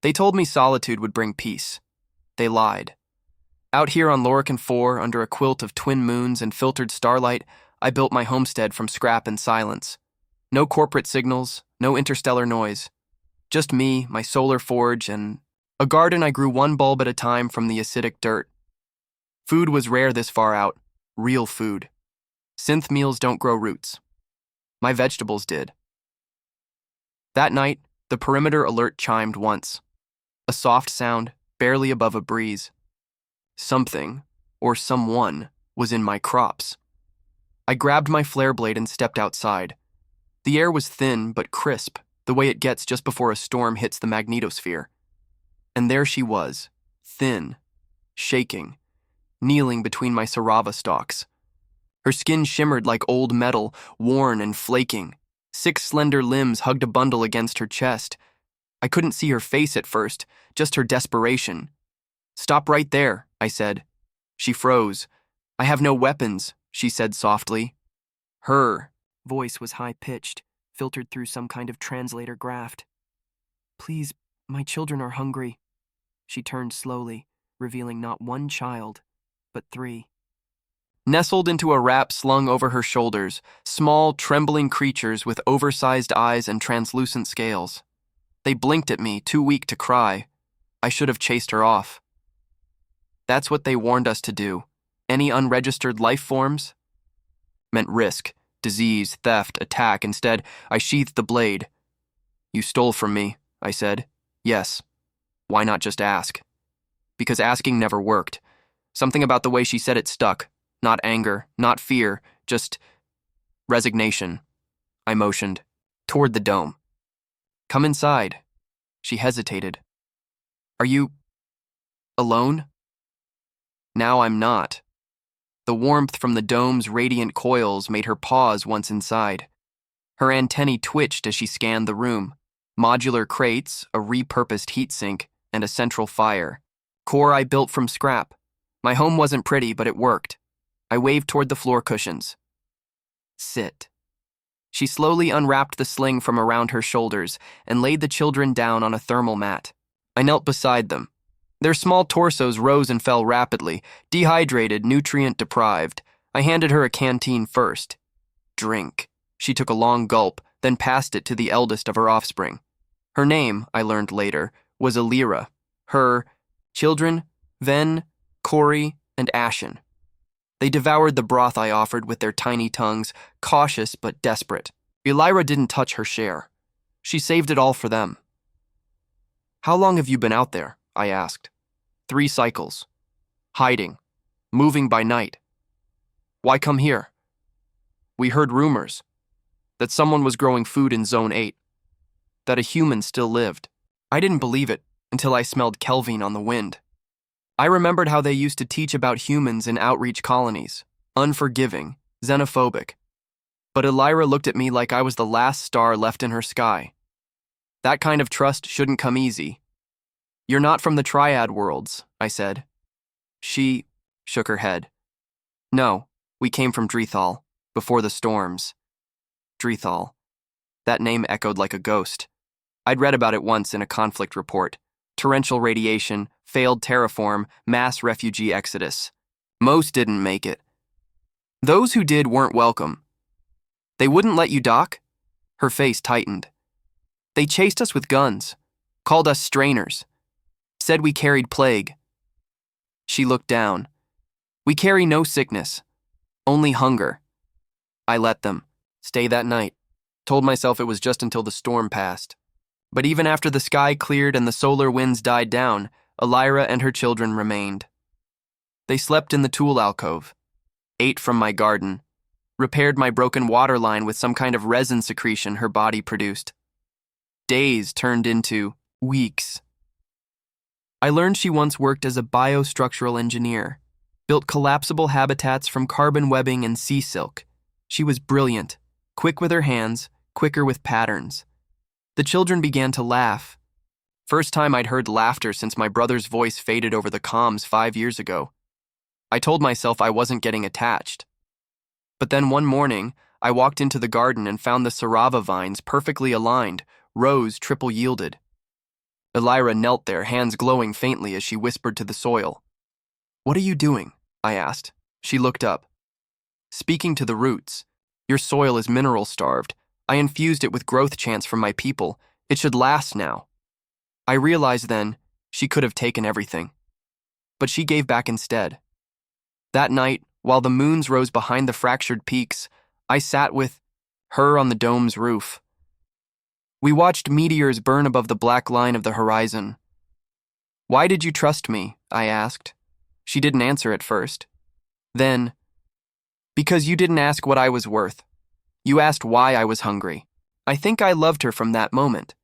They told me solitude would bring peace. They lied. Out here on Lorican 4, under a quilt of twin moons and filtered starlight, I built my homestead from scrap and silence. No corporate signals, no interstellar noise. Just me, my solar forge, and a garden I grew one bulb at a time from the acidic dirt. Food was rare this far out. Real food. Synth meals don't grow roots. My vegetables did. That night, the perimeter alert chimed once. A soft sound, barely above a breeze. Something, or someone, was in my crops. I grabbed my flare blade and stepped outside. The air was thin but crisp, the way it gets just before a storm hits the magnetosphere. And there she was, thin, shaking, kneeling between my Sarava stalks. Her skin shimmered like old metal, worn and flaking. 6 slender limbs hugged a bundle against her chest. I couldn't see her face at first, just her desperation. "Stop right there," I said. She froze. "I have no weapons," she said softly. Her voice was high-pitched, filtered through some kind of translator graft. "Please, my children are hungry." She turned slowly, revealing not one child, but 3. Nestled into a wrap slung over her shoulders, small, trembling creatures with oversized eyes and translucent scales. They blinked at me, too weak to cry. I should have chased her off. That's what they warned us to do. Any unregistered life forms meant risk, disease, theft, attack. Instead, I sheathed the blade. "You stole from me," I said. "Yes. Why not just ask?" Because asking never worked. Something about the way she said it stuck. Not anger, not fear, just resignation. I motioned toward the dome. "Come inside." She hesitated. "Are you alone?" Now I'm not. The warmth from the dome's radiant coils made her pause once inside. Her antennae twitched as she scanned the room. Modular crates, a repurposed heatsink, and a central fire. Core I built from scrap. My home wasn't pretty, but it worked. I waved toward the floor cushions. "Sit." She slowly unwrapped the sling from around her shoulders and laid the children down on a thermal mat. I knelt beside them. Their small torsos rose and fell rapidly, dehydrated, nutrient-deprived. I handed her a canteen first. "Drink." She took a long gulp, then passed it to the eldest of her offspring. Her name, I learned later, was Alira. Her children, Ven, Corey, and Ashen. They devoured the broth I offered with their tiny tongues, cautious but desperate. Elira didn't touch her share. She saved it all for them. "How long have you been out there?" I asked. 3 cycles. Hiding. Moving by night. "Why come here?" "We heard rumors. That someone was growing food in Zone 8. That a human still lived." I didn't believe it until I smelled Kelvine on the wind. I remembered how they used to teach about humans in outreach colonies. Unforgiving, xenophobic. But Elira looked at me like I was the last star left in her sky. That kind of trust shouldn't come easy. "You're not from the Triad worlds," I said. She shook her head. "No, we came from Drethal, before the storms." Drethal. That name echoed like a ghost. I'd read about it once in a conflict report. Torrential radiation, failed terraform, mass refugee exodus. Most didn't make it. Those who did weren't welcome. "They wouldn't let you dock?" Her face tightened. "They chased us with guns, called us strainers, said we carried plague." She looked down. "We carry no sickness, only hunger." I let them stay that night. Told myself it was just until the storm passed. But even after the sky cleared and the solar winds died down, Elira and her children remained. They slept in the tool alcove, ate from my garden, repaired my broken water line with some kind of resin secretion her body produced. Days turned into weeks. I learned she once worked as a biostructural engineer, built collapsible habitats from carbon webbing and sea silk. She was brilliant, quick with her hands, quicker with patterns. The children began to laugh. First time I'd heard laughter since my brother's voice faded over the comms 5 years ago. I told myself I wasn't getting attached. But then one morning, I walked into the garden and found the Sarava vines perfectly aligned, rows triple yielded. Elira knelt there, hands glowing faintly as she whispered to the soil. "What are you doing?" I asked. She looked up. "Speaking to the roots. Your soil is mineral-starved. I infused it with growth chants from my people. It should last now." I realized then she could have taken everything. But she gave back instead. That night, while the moons rose behind the fractured peaks, I sat with her on the dome's roof. We watched meteors burn above the black line of the horizon. "Why did you trust me?" I asked. She didn't answer at first. Then, "Because you didn't ask what I was worth. You asked why I was hungry." I think I loved her from that moment.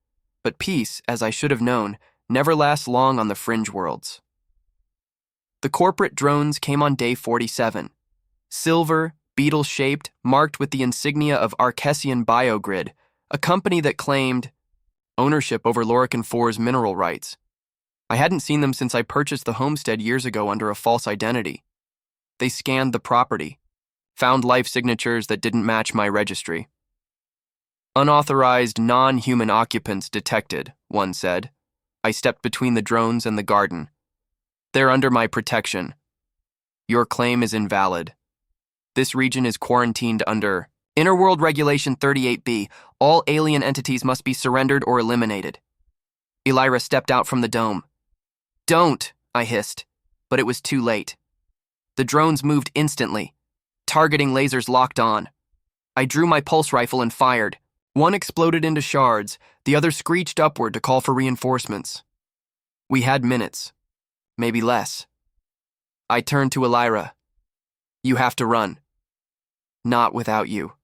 But peace, as I should have known, never lasts long on the fringe worlds. The corporate drones came on day 47. Silver, beetle-shaped, marked with the insignia of Arcesian Biogrid, a company that claimed ownership over Lorican 4's mineral rights. I hadn't seen them since I purchased the homestead years ago under a false identity. They scanned the property, found life signatures that didn't match my registry. "Unauthorized, non-human occupants detected," one said. I stepped between the drones and the garden. "They're under my protection. Your claim is invalid. This region is quarantined under Interworld Regulation 38B. All alien entities must be surrendered or eliminated." Elira stepped out from the dome. "Don't," I hissed, but it was too late. The drones moved instantly. Targeting lasers locked on. I drew my pulse rifle and fired. One exploded into shards, the other screeched upward to call for reinforcements. We had minutes, maybe less. I turned to Elira. "You have to run." "Not without you."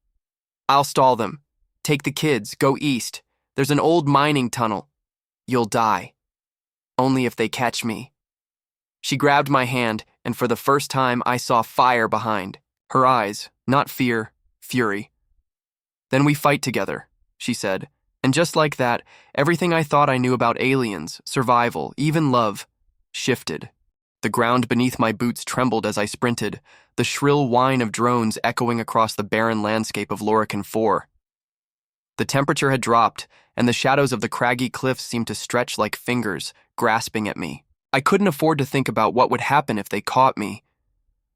"I'll stall them. Take the kids, go east. There's an old mining tunnel. You'll die. Only if they catch me." She grabbed my hand, and for the first time I saw fire behind her eyes, not fear, fury. "Then we fight together," she said, and just like that, everything I thought I knew about aliens, survival, even love, shifted. The ground beneath my boots trembled as I sprinted, the shrill whine of drones echoing across the barren landscape of Lorican 4. The temperature had dropped, and the shadows of the craggy cliffs seemed to stretch like fingers, grasping at me. I couldn't afford to think about what would happen if they caught me.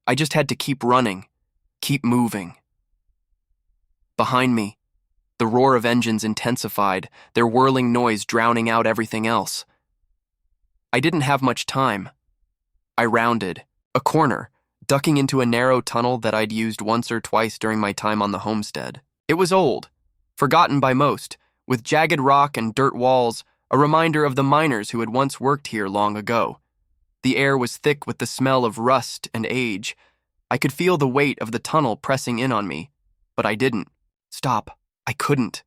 I just had to keep running, keep moving. Behind me, the roar of engines intensified, their whirling noise drowning out everything else. I didn't have much time. I rounded a corner, ducking into a narrow tunnel that I'd used once or twice during my time on the homestead. It was old, forgotten by most, with jagged rock and dirt walls, a reminder of the miners who had once worked here long ago. The air was thick with the smell of rust and age. I could feel the weight of the tunnel pressing in on me, but I didn't. Stop. I couldn't.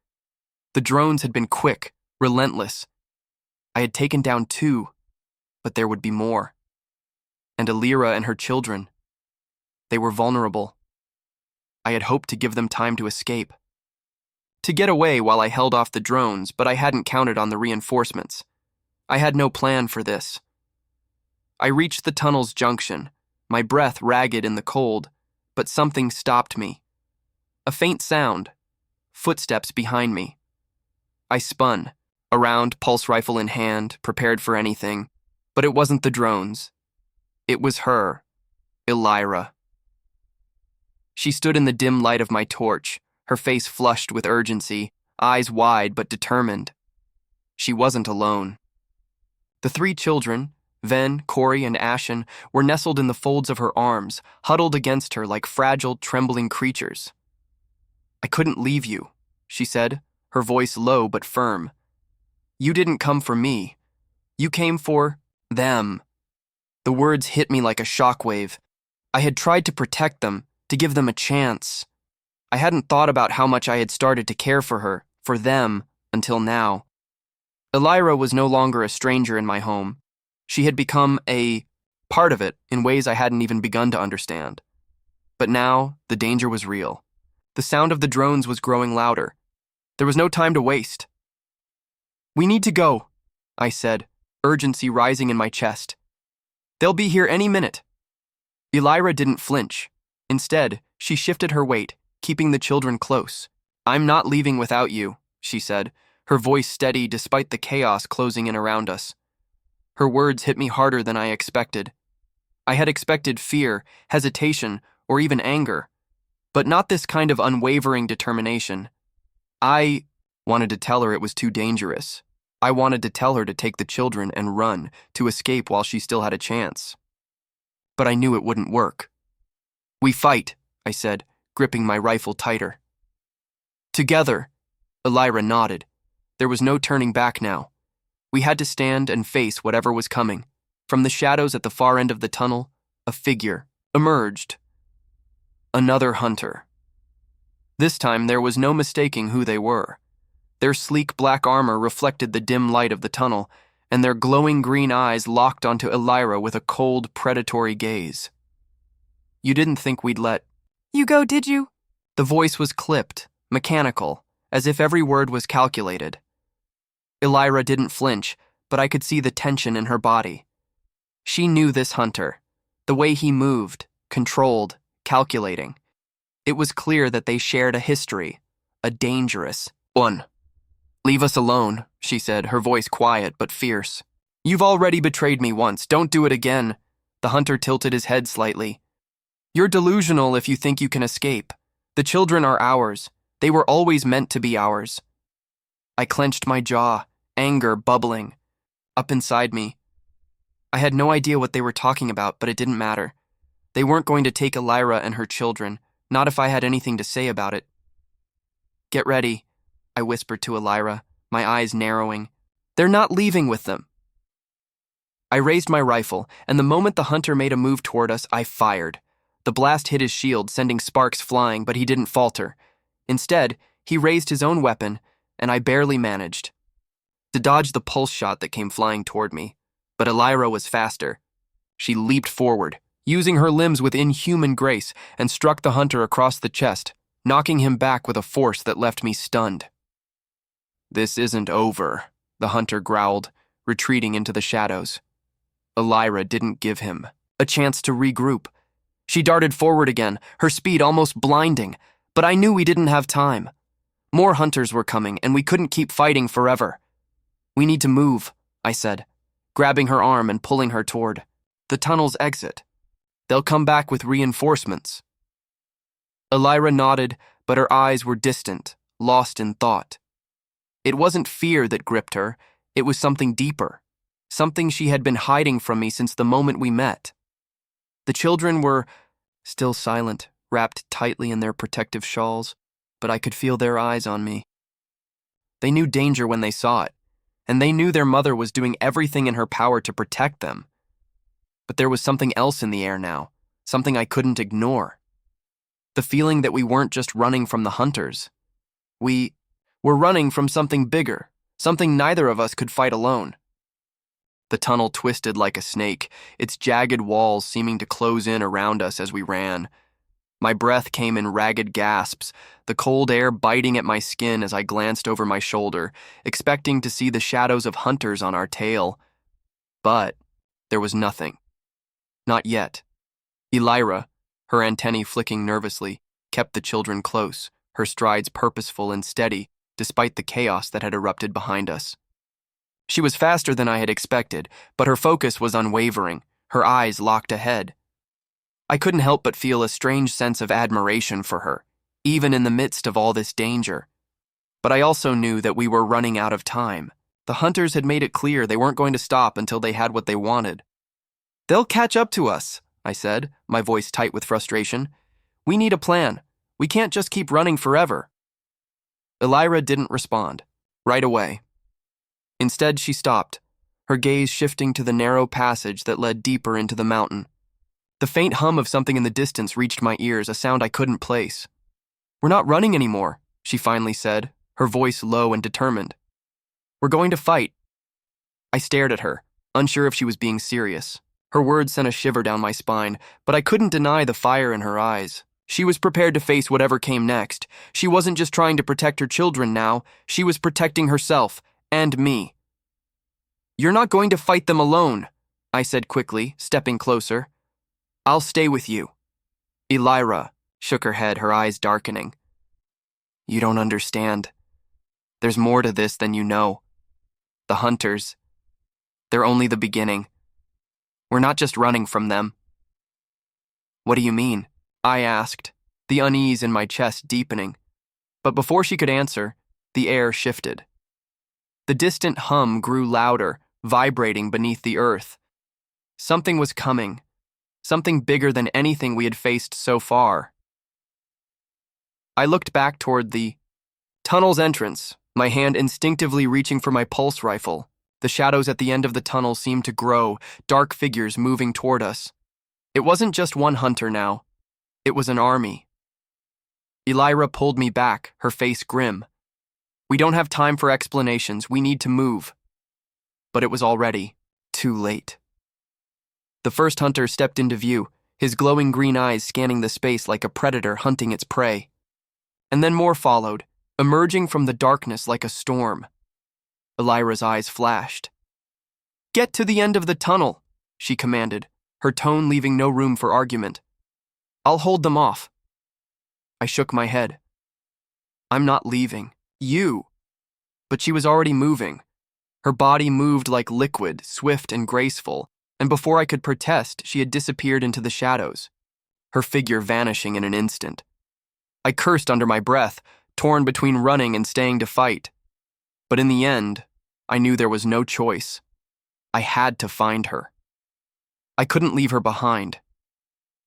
The drones had been quick, relentless. I had taken down 2, but there would be more. And Elira and her children. They were vulnerable. I had hoped to give them time to escape. To get away while I held off the drones, but I hadn't counted on the reinforcements. I had no plan for this. I reached the tunnel's junction, my breath ragged in the cold, but something stopped me. A faint sound. Footsteps behind me. I spun, around, pulse rifle in hand, prepared for anything, but it wasn't the drones. It was her, Elira. She stood in the dim light of my torch, her face flushed with urgency, eyes wide but determined. She wasn't alone. The 3 children, Ven, Corey, and Ashen, were nestled in the folds of her arms, huddled against her like fragile, trembling creatures. "I couldn't leave you," she said, her voice low but firm. "You didn't come for me. You came for them." The words hit me like a shockwave. I had tried to protect them, to give them a chance. I hadn't thought about how much I had started to care for her, for them, until now. Elira was no longer a stranger in my home. She had become a part of it in ways I hadn't even begun to understand. But now, the danger was real. The sound of the drones was growing louder. There was no time to waste. "We need to go," I said, urgency rising in my chest. "They'll be here any minute." Elira didn't flinch. Instead, she shifted her weight, keeping the children close. "I'm not leaving without you," she said, her voice steady despite the chaos closing in around us. Her words hit me harder than I expected. I had expected fear, hesitation, or even anger, but not this kind of unwavering determination. I wanted to tell her it was too dangerous. I wanted to tell her to take the children and run, to escape while she still had a chance. But I knew it wouldn't work. "We fight," I said, gripping my rifle tighter. "Together." Elira nodded. There was no turning back now. We had to stand and face whatever was coming. From the shadows at the far end of the tunnel, a figure emerged. Another hunter. This time there was no mistaking who they were. Their sleek black armor reflected the dim light of the tunnel, and their glowing green eyes locked onto Elira with a cold, predatory gaze. "You didn't think we'd let you go, did you?" The voice was clipped, mechanical, as if every word was calculated. Elira didn't flinch, but I could see the tension in her body. She knew this hunter, the way he moved, controlled, calculating. It was clear that they shared a history, a dangerous one. "Leave us alone," she said, her voice quiet but fierce. "You've already betrayed me once. Don't do it again." The hunter tilted his head slightly. "You're delusional if you think you can escape. The children are ours. They were always meant to be ours." I clenched my jaw, anger bubbling up inside me. I had no idea what they were talking about, but it didn't matter. They weren't going to take Elira and her children, not if I had anything to say about it. "Get ready," I whispered to Elira, my eyes narrowing. "They're not leaving with them." I raised my rifle, and the moment the hunter made a move toward us, I fired. The blast hit his shield, sending sparks flying, but he didn't falter. Instead, he raised his own weapon, and I barely managed to dodge the pulse shot that came flying toward me. But Elira was faster. She leaped forward, using her limbs with inhuman grace, and struck the hunter across the chest, knocking him back with a force that left me stunned. "This isn't over," the hunter growled, retreating into the shadows. Elira didn't give him a chance to regroup. She darted forward again, her speed almost blinding, but I knew we didn't have time. More hunters were coming, and we couldn't keep fighting forever. "We need to move," I said, grabbing her arm and pulling her toward the tunnel's exit. "They'll come back with reinforcements." Elira nodded, but her eyes were distant, lost in thought. It wasn't fear that gripped her, it was something deeper, something she had been hiding from me since the moment we met. The children were still silent, wrapped tightly in their protective shawls, but I could feel their eyes on me. They knew danger when they saw it, and they knew their mother was doing everything in her power to protect them. But there was something else in the air now, something I couldn't ignore. The feeling that we weren't just running from the hunters. We were running from something bigger, something neither of us could fight alone. The tunnel twisted like a snake, its jagged walls seeming to close in around us as we ran. My breath came in ragged gasps, the cold air biting at my skin as I glanced over my shoulder, expecting to see the shadows of hunters on our tail. But there was nothing. Not yet. Elira, her antennae flicking nervously, kept the children close, her strides purposeful and steady, despite the chaos that had erupted behind us. She was faster than I had expected, but her focus was unwavering, her eyes locked ahead. I couldn't help but feel a strange sense of admiration for her, even in the midst of all this danger. But I also knew that we were running out of time. The hunters had made it clear they weren't going to stop until they had what they wanted. "They'll catch up to us," I said, my voice tight with frustration. "We need a plan. We can't just keep running forever." Elira didn't respond, right away. Instead, she stopped, her gaze shifting to the narrow passage that led deeper into the mountain. The faint hum of something in the distance reached my ears, a sound I couldn't place. "We're not running anymore," she finally said, her voice low and determined. "We're going to fight." I stared at her, unsure if she was being serious. Her words sent a shiver down my spine, but I couldn't deny the fire in her eyes. She was prepared to face whatever came next. She wasn't just trying to protect her children now, she was protecting herself, and me. "You're not going to fight them alone," I said quickly, stepping closer. "I'll stay with you." Elira shook her head, her eyes darkening. "You don't understand." There's more to this than you know. The hunters, they're only the beginning. We're not just running from them. What do you mean? I asked, the unease in my chest deepening. But before she could answer, the air shifted. The distant hum grew louder, vibrating beneath the earth. Something was coming, something bigger than anything we had faced so far. I looked back toward the tunnel's entrance, my hand instinctively reaching for my pulse rifle. The shadows at the end of the tunnel seemed to grow, dark figures moving toward us. It wasn't just one hunter now. It was an army. Elira pulled me back, her face grim. We don't have time for explanations, we need to move. But it was already too late. The first hunter stepped into view, his glowing green eyes scanning the space like a predator hunting its prey. And then more followed, emerging from the darkness like a storm. Elira's eyes flashed. "Get to the end of the tunnel," she commanded, her tone leaving no room for argument. "I'll hold them off." I shook my head. "I'm not leaving. You." But she was already moving. Her body moved like liquid, swift and graceful, and before I could protest, she had disappeared into the shadows, her figure vanishing in an instant. I cursed under my breath, torn between running and staying to fight. But in the end, I knew there was no choice. I had to find her. I couldn't leave her behind.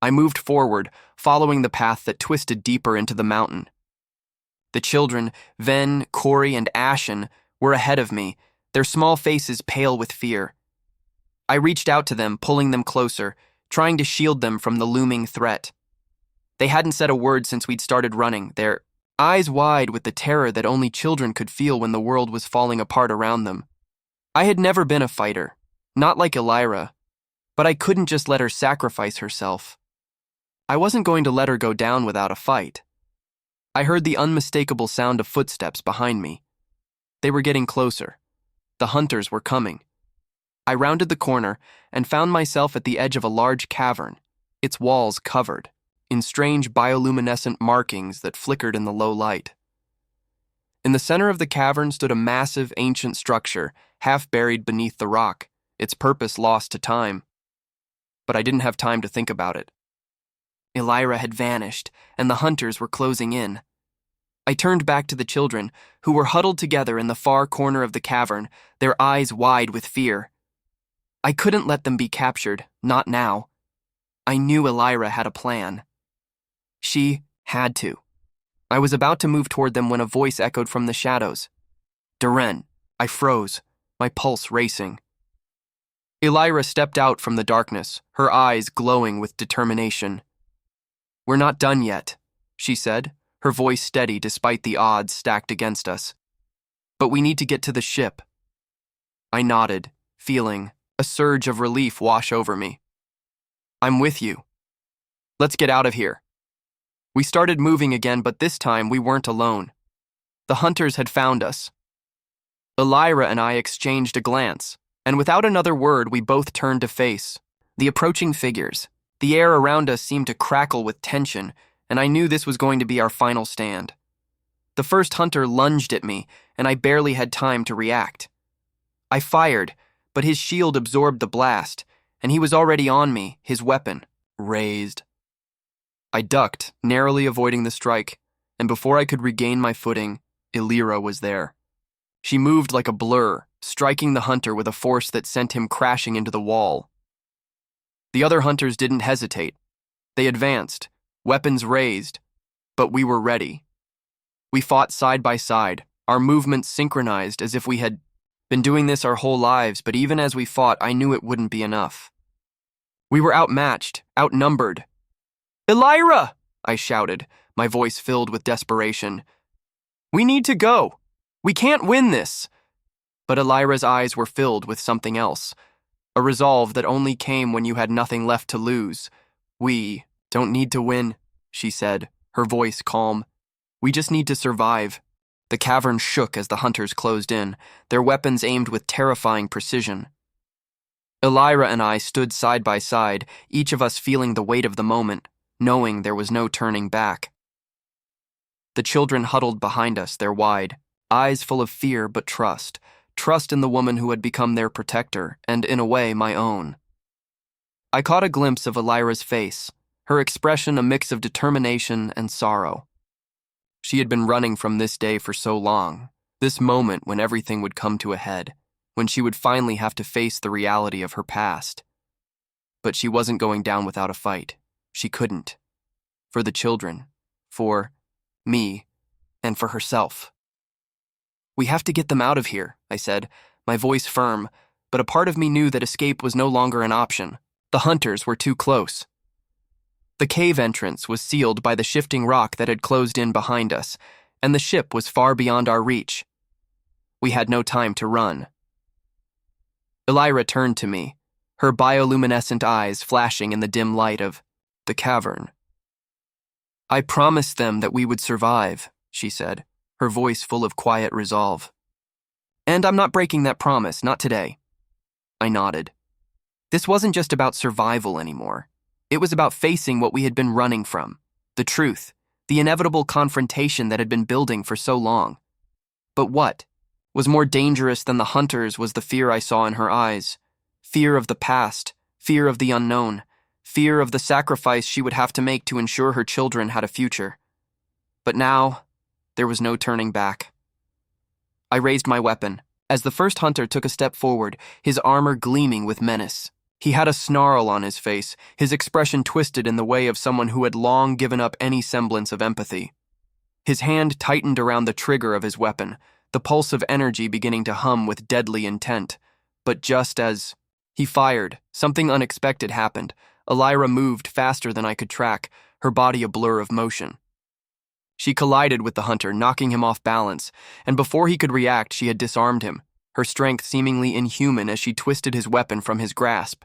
I moved forward, following the path that twisted deeper into the mountain. The children, Ven, Corey, and Ashen, were ahead of me, their small faces pale with fear. I reached out to them, pulling them closer, trying to shield them from the looming threat. They hadn't said a word since we'd started running, their eyes wide with the terror that only children could feel when the world was falling apart around them. I had never been a fighter, not like Elira, but I couldn't just let her sacrifice herself. I wasn't going to let her go down without a fight. I heard the unmistakable sound of footsteps behind me. They were getting closer. The hunters were coming. I rounded the corner and found myself at the edge of a large cavern, its walls covered in strange bioluminescent markings that flickered in the low light. In the center of the cavern stood a massive ancient structure, half buried beneath the rock, its purpose lost to time. But I didn't have time to think about it. Elira had vanished, and the hunters were closing in. I turned back to the children, who were huddled together in the far corner of the cavern, their eyes wide with fear. I couldn't let them be captured, not now. I knew Elira had a plan. She had to. I was about to move toward them when a voice echoed from the shadows. "Duren." I froze, my pulse racing. Elira stepped out from the darkness, her eyes glowing with determination. "We're not done yet," she said, her voice steady despite the odds stacked against us. "But we need to get to the ship." I nodded, feeling a surge of relief wash over me. "I'm with you. Let's get out of here." We started moving again, but this time we weren't alone. The hunters had found us. Elira and I exchanged a glance, and without another word, we both turned to face the approaching figures. The air around us seemed to crackle with tension, and I knew this was going to be our final stand. The first hunter lunged at me, and I barely had time to react. I fired, but his shield absorbed the blast, and he was already on me, his weapon raised. I ducked, narrowly avoiding the strike, and before I could regain my footing, Elira was there. She moved like a blur, striking the hunter with a force that sent him crashing into the wall. The other hunters didn't hesitate. They advanced, weapons raised, but we were ready. We fought side by side, our movements synchronized as if we had been doing this our whole lives, but even as we fought, I knew it wouldn't be enough. We were outmatched, outnumbered. "Elira!" I shouted, my voice filled with desperation. "We need to go. We can't win this." But Elira's eyes were filled with something else, a resolve that only came when you had nothing left to lose. "We don't need to win," she said, her voice calm. "We just need to survive." The cavern shook as the hunters closed in, their weapons aimed with terrifying precision. Elira and I stood side by side, each of us feeling the weight of the moment, knowing there was no turning back. The children huddled behind us, their wide, eyes full of fear but trust. Trust in the woman who had become their protector, and in a way, my own. I caught a glimpse of Elira's face, her expression a mix of determination and sorrow. She had been running from this day for so long, this moment when everything would come to a head, when she would finally have to face the reality of her past. But she wasn't going down without a fight. She couldn't. For the children, for me, and for herself. "We have to get them out of here," I said, my voice firm, but a part of me knew that escape was no longer an option. The hunters were too close. The cave entrance was sealed by the shifting rock that had closed in behind us, and the ship was far beyond our reach. We had no time to run. Elira turned to me, her bioluminescent eyes flashing in the dim light of the cavern. "I promised them that we would survive," she said, her voice full of quiet resolve. "And I'm not breaking that promise, not today." I nodded. This wasn't just about survival anymore. It was about facing what we had been running from, the truth, the inevitable confrontation that had been building for so long. But what was more dangerous than the hunters was the fear I saw in her eyes. Fear of the past, fear of the unknown, fear of the sacrifice she would have to make to ensure her children had a future. But now, there was no turning back. I raised my weapon, as the first hunter took a step forward, his armor gleaming with menace. He had a snarl on his face, his expression twisted in the way of someone who had long given up any semblance of empathy. His hand tightened around the trigger of his weapon, the pulse of energy beginning to hum with deadly intent. But just as he fired, something unexpected happened. Elira moved faster than I could track, her body a blur of motion. She collided with the hunter, knocking him off balance, and before he could react, she had disarmed him, her strength seemingly inhuman as she twisted his weapon from his grasp.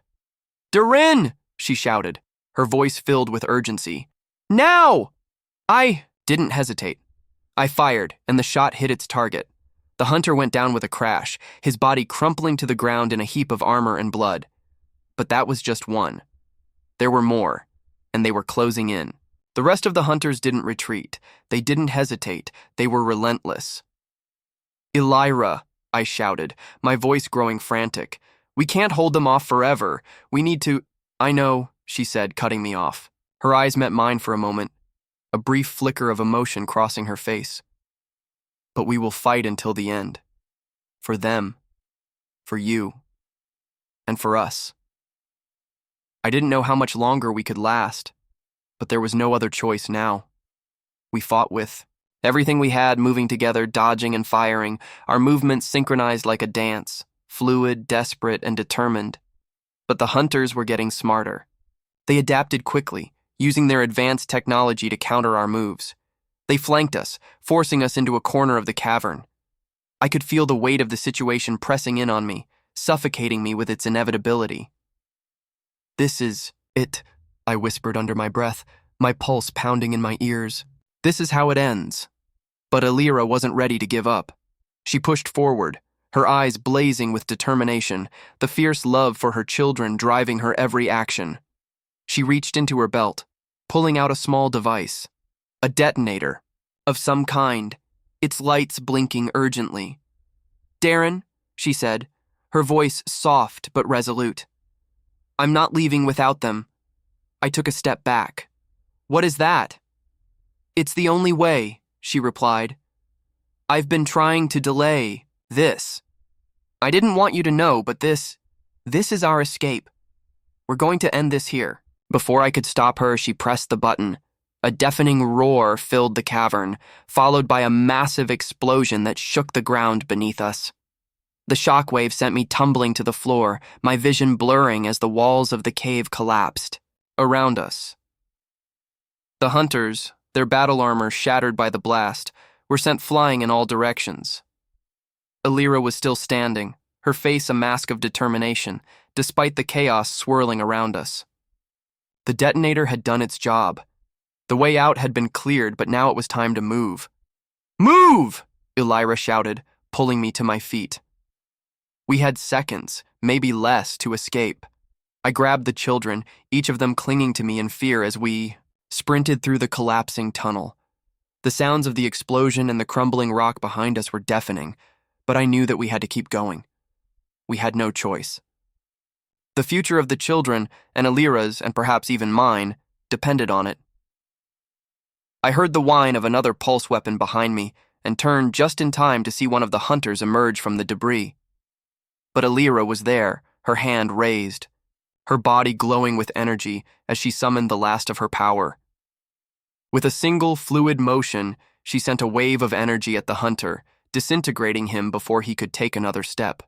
"Durin!" she shouted, her voice filled with urgency. "Now!" I didn't hesitate. I fired, and the shot hit its target. The hunter went down with a crash, his body crumpling to the ground in a heap of armor and blood. But that was just one. There were more, and they were closing in. The rest of the hunters didn't retreat. They didn't hesitate. They were relentless. "Elira," I shouted, my voice growing frantic. "We can't hold them off forever. We need to—" "I know," she said, cutting me off. Her eyes met mine for a moment, a brief flicker of emotion crossing her face. "But we will fight until the end. For them. For you. And for us." I didn't know how much longer we could last, but there was no other choice now. We fought with everything we had, moving together, dodging and firing, our movements synchronized like a dance, fluid, desperate, and determined. But the hunters were getting smarter. They adapted quickly, using their advanced technology to counter our moves. They flanked us, forcing us into a corner of the cavern. I could feel the weight of the situation pressing in on me, suffocating me with its inevitability. "This is it," I whispered under my breath, my pulse pounding in my ears. "This is how it ends." But Elira wasn't ready to give up. She pushed forward, her eyes blazing with determination, the fierce love for her children driving her every action. She reached into her belt, pulling out a small device, a detonator of some kind, its lights blinking urgently. "Darren," she said, her voice soft but resolute. "I'm not leaving without them." I took a step back. "What is that?" "It's the only way," she replied. "I've been trying to delay this. I didn't want you to know, but this is our escape. We're going to end this here." Before I could stop her, she pressed the button. A deafening roar filled the cavern, followed by a massive explosion that shook the ground beneath us. The shockwave sent me tumbling to the floor, my vision blurring as the walls of the cave collapsed around us. The hunters, their battle armor shattered by the blast, were sent flying in all directions. Elira was still standing, her face a mask of determination, despite the chaos swirling around us. The detonator had done its job. The way out had been cleared, but now it was time to move. "Move!" Elira shouted, pulling me to my feet. We had seconds, maybe less, to escape. I grabbed the children, each of them clinging to me in fear as we sprinted through the collapsing tunnel. The sounds of the explosion and the crumbling rock behind us were deafening, but I knew that we had to keep going. We had no choice. The future of the children, and Alira's, and perhaps even mine, depended on it. I heard the whine of another pulse weapon behind me and turned just in time to see one of the hunters emerge from the debris. But Alira was there, her hand raised, her body glowing with energy as she summoned the last of her power. With a single fluid motion, she sent a wave of energy at the hunter, disintegrating him before he could take another step.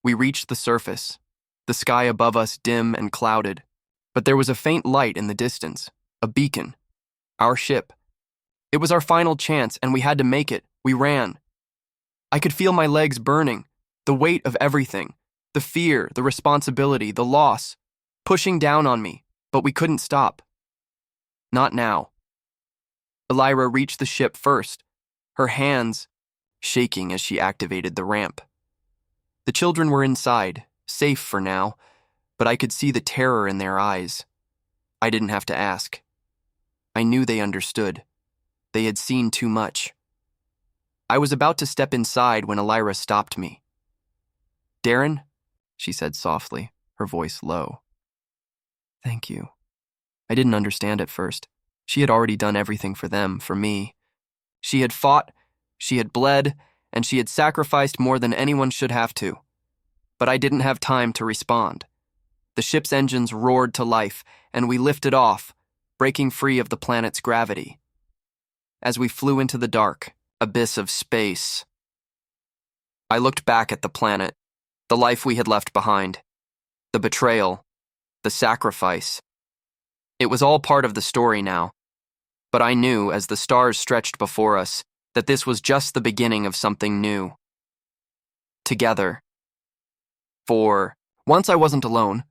We reached the surface, the sky above us dim and clouded, but there was a faint light in the distance, a beacon, our ship. It was our final chance, and we had to make it. We ran. I could feel my legs burning, the weight of everything, the fear, the responsibility, the loss, pushing down on me, but we couldn't stop. Not now. Alira reached the ship first, her hands shaking as she activated the ramp. The children were inside, safe for now, but I could see the terror in their eyes. I didn't have to ask. I knew they understood. They had seen too much. I was about to step inside when Alira stopped me. "Darren," she said softly, her voice low. "Thank you." I didn't understand at first. She had already done everything for them, for me. She had fought, she had bled, and she had sacrificed more than anyone should have to. But I didn't have time to respond. The ship's engines roared to life, and we lifted off, breaking free of the planet's gravity. As we flew into the dark abyss of space, I looked back at the planet, the life we had left behind, the betrayal, the sacrifice. It was all part of the story now, but I knew as the stars stretched before us that this was just the beginning of something new. Together. For once I wasn't alone.